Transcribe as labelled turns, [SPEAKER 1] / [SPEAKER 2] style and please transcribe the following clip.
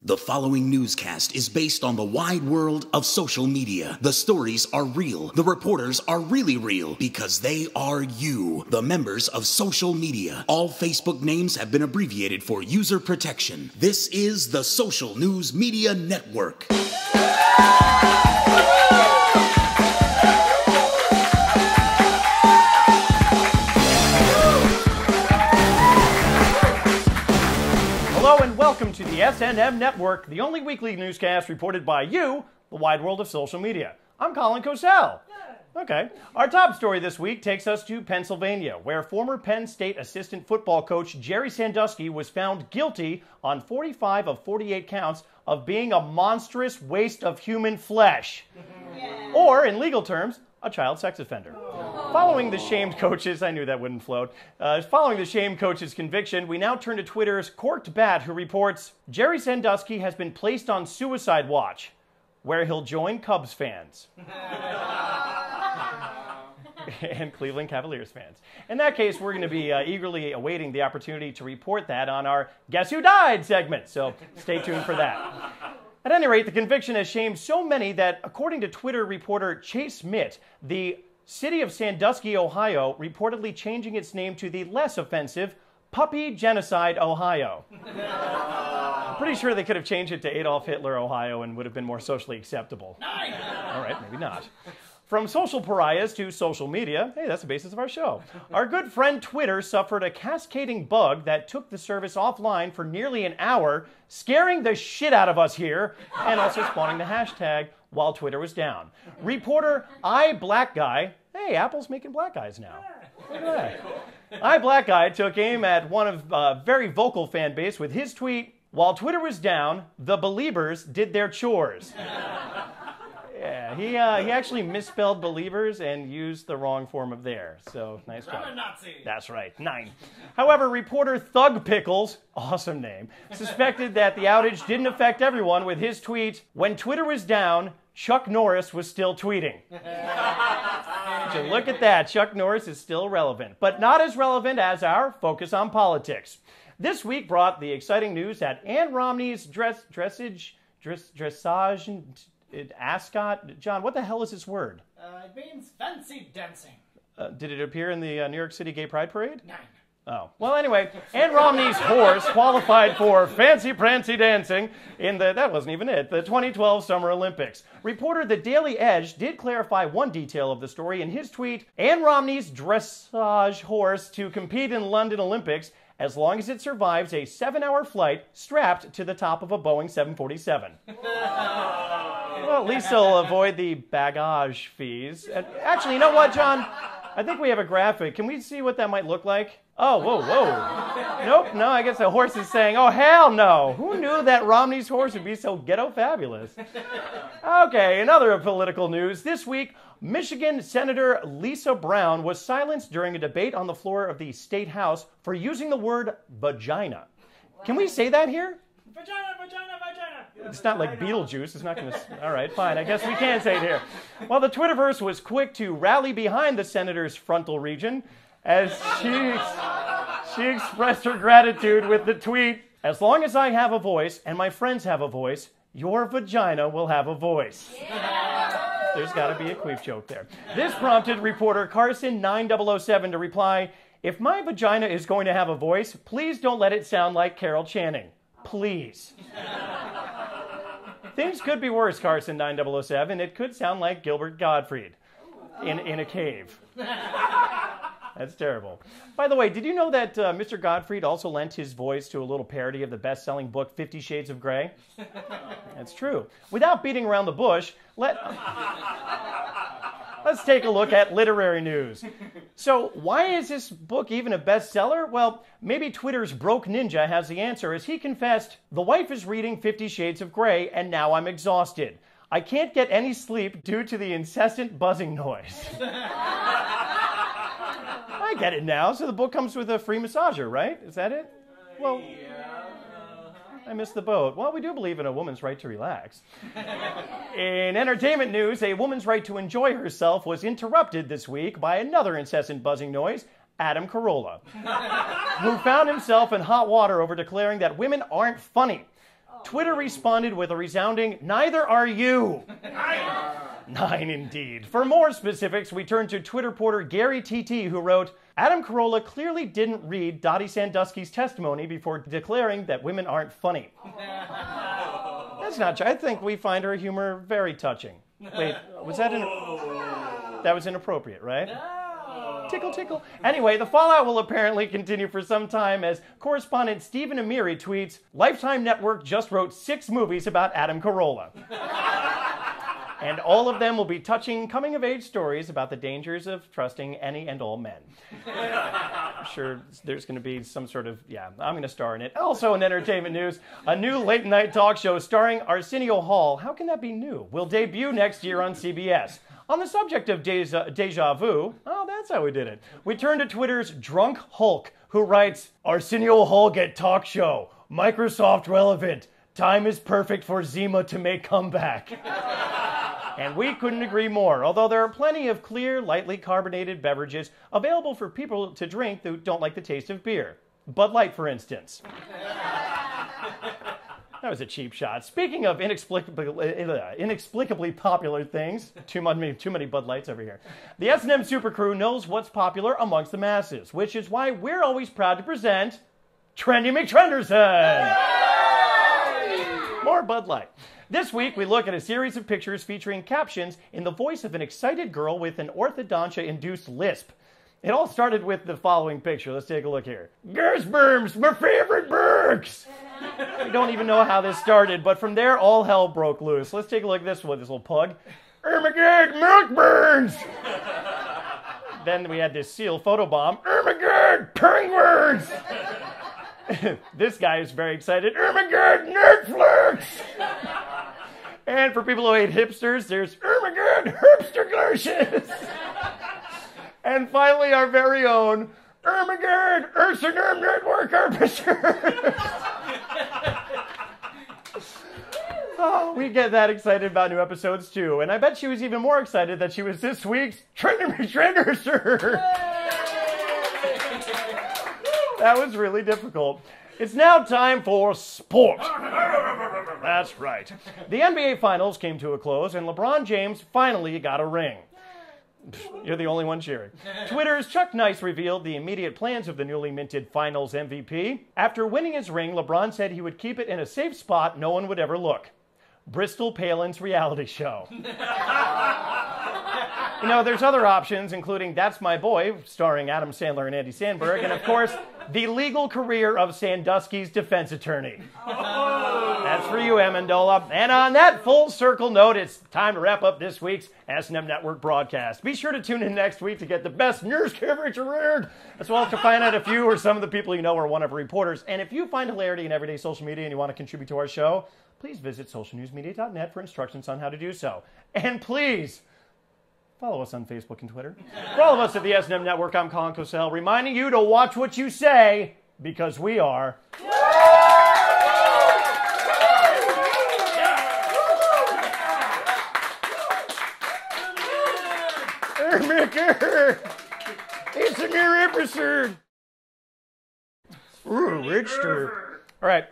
[SPEAKER 1] The following newscast is based on the wide world of social media. The stories are real. The reporters are really real because they are you, the members of social media. All Facebook names have been abbreviated for user protection. This is the Social News Media Network.
[SPEAKER 2] Hello and welcome to the SNM Network, the only weekly newscast reported by you, the wide world of social media. I'm Colin Cosell. Okay. Our top story this week takes us to Pennsylvania, where former Penn State assistant football coach Jerry Sandusky was found guilty on 45 of 48 counts of being a monstrous waste of human flesh. Or, in legal terms, a child sex offender. Following the shamed coach's, I knew that wouldn't float. Following the shamed coach's conviction, we now turn to Twitter's Corked Bat, who reports, Jerry Sandusky has been placed on suicide watch, where he'll join Cubs fans. And Cleveland Cavaliers fans. In that case, we're going to be eagerly awaiting the opportunity to report that on our Guess Who Died segment, so stay tuned for that. At any rate, the conviction has shamed so many that, according to Twitter reporter Chase Mitt, the city of Sandusky, Ohio, reportedly changing its name to the less offensive Puppy Genocide, Ohio. I'm pretty sure they could have changed it to Adolf Hitler, Ohio, and would have been more socially acceptable. All right, maybe not. From social pariahs to social media, hey, that's the basis of our show. Our good friend Twitter suffered a cascading bug that took the service offline for nearly an hour, scaring the shit out of us here, and also spawning the hashtag while Twitter was down. Reporter iBlackGuy, hey, Apple's making black guys now. Look at that. iBlackGuy took aim at one of a very vocal fan base with his tweet, while Twitter was down, the Beliebers did their chores. Yeah, he actually misspelled believers and used the wrong form of there. So, nice job.
[SPEAKER 3] I'm a Nazi.
[SPEAKER 2] That's right, 9. However, reporter Thug Pickles, awesome name, suspected that the outage didn't affect everyone with his tweet, when Twitter was down, Chuck Norris was still tweeting. So look at that, Chuck Norris is still relevant, but not as relevant as our focus on politics. This week brought the exciting news that Ann Romney's dressage, ascot, John, what the hell is this word?
[SPEAKER 3] It means fancy dancing.
[SPEAKER 2] Did it appear in the New York City Gay Pride Parade?
[SPEAKER 3] 9.
[SPEAKER 2] Oh. Well, anyway, Ann Romney's horse qualified for fancy prancy dancing in that wasn't even it, the 2012 Summer Olympics. Reporter The Daily Edge did clarify one detail of the story in his tweet, Ann Romney's dressage horse to compete in London Olympics as long as it survives a 7-hour flight strapped to the top of a Boeing 747. Well, at least they'll avoid the baggage fees. Actually, you know what, John? I think we have a graphic. Can we see what that might look like? Oh, whoa. Nope, no, I guess the horse is saying, oh, hell no. Who knew that Romney's horse would be so ghetto fabulous? Okay, in other political news, this week, Michigan Senator Lisa Brown was silenced during a debate on the floor of the State House for using the word vagina. Can we say that here?
[SPEAKER 3] Vagina.
[SPEAKER 2] It's not like Beetlejuice. It's not going to... All right, fine. I guess we can say it here. Well, the Twitterverse was quick to rally behind the senator's frontal region as she expressed her gratitude with the tweet, as long as I have a voice and my friends have a voice, your vagina will have a voice. Yeah. There's got to be a queef joke there. This prompted reporter Carson 9007 to reply, if my vagina is going to have a voice, please don't let it sound like Carol Channing. Please. Things could be worse, Carson 9007. It could sound like Gilbert Gottfried in a cave. That's terrible. By the way, did you know that Mr. Gottfried also lent his voice to a little parody of the best-selling book 50 Shades of Grey? That's true. Without beating around the bush, let's take a look at literary news. So why is this book even a bestseller? Well, maybe Twitter's Broke Ninja has the answer, as he confessed, the wife is reading 50 Shades of Grey, and now I'm exhausted. I can't get any sleep due to the incessant buzzing noise. I get it now. So the book comes with a free massager, right? Is that it? Well, I missed the boat. Well, we do believe in a woman's right to relax. In entertainment news, a woman's right to enjoy herself was interrupted this week by another incessant buzzing noise, Adam Carolla, who found himself in hot water over declaring that women aren't funny. Twitter responded with a resounding, "Neither are you." 9 indeed. For more specifics, we turn to Twitter reporter Gary TT, who wrote, Adam Carolla clearly didn't read Dottie Sandusky's testimony before declaring that women aren't funny. That's not true. I think we find her humor very touching. Wait, was that that was inappropriate, right? No. Tickle, tickle. Anyway, the fallout will apparently continue for some time as correspondent Stephen Amiri tweets, Lifetime Network just wrote 6 movies about Adam Carolla. And all of them will be touching coming-of-age stories about the dangers of trusting any and all men. I'm sure there's going to be some sort of, I'm going to star in it. Also in entertainment news, a new late-night talk show starring Arsenio Hall, how can that be new, will debut next year on CBS. On the subject of deja vu, oh, that's how we did it. We turn to Twitter's Drunk Hulk, who writes, Arsenio Hall get talk show, Microsoft relevant, time is perfect for Zima to make comeback. And we couldn't agree more, although there are plenty of clear, lightly carbonated beverages available for people to drink who don't like the taste of beer. Bud Light, for instance. That was a cheap shot. Speaking of inexplicably popular things, too many Bud Lights over here, the SNM Super Crew knows what's popular amongst the masses, which is why we're always proud to present Trendy McTrenderson! More Bud Light. This week, we look at a series of pictures featuring captions in the voice of an excited girl with an orthodontia-induced lisp. It all started with the following picture. Let's take a look here. Gersberms, my favorite burks! We don't even know how this started, but from there, all hell broke loose. Let's take a look at this one, this little pug. Ermagerd, milk burns! Then we had this seal photobomb. Ermagerd, penguins! This guy is very excited. Ermagerd, Netflix! And for people who hate hipsters, there's Ermagerd, hipster gloshes! And finally, our very own Ermagerd, SNM Network officer! Oh, we get that excited about new episodes too. And I bet she was even more excited that she was this week's Trendy McTrenderson! That was really difficult. It's now time for sport. That's right. The NBA Finals came to a close, and LeBron James finally got a ring. You're the only one cheering. Twitter's Chuck Nice revealed the immediate plans of the newly minted Finals MVP. After winning his ring, LeBron said he would keep it in a safe spot no one would ever look. Bristol Palin's reality show. You know, there's other options, including That's My Boy, starring Adam Sandler and Andy Samberg, and of course, The Legal Career of Sandusky's Defense Attorney. That's for you, Amendola. And on that full circle note, it's time to wrap up this week's SNM Network broadcast. Be sure to tune in next week to get the best news coverage around, as well as to find out if you or some of the people you know are one of our reporters. And if you find hilarity in everyday social media and you want to contribute to our show, please visit SocialNewsMedia.net for instructions on how to do so. And please, follow us on Facebook and Twitter. For all of us at the SNM Network, I'm Colin Cosell, reminding you to watch what you say, because we are... It's a new episode. Ooh, Richter. All right.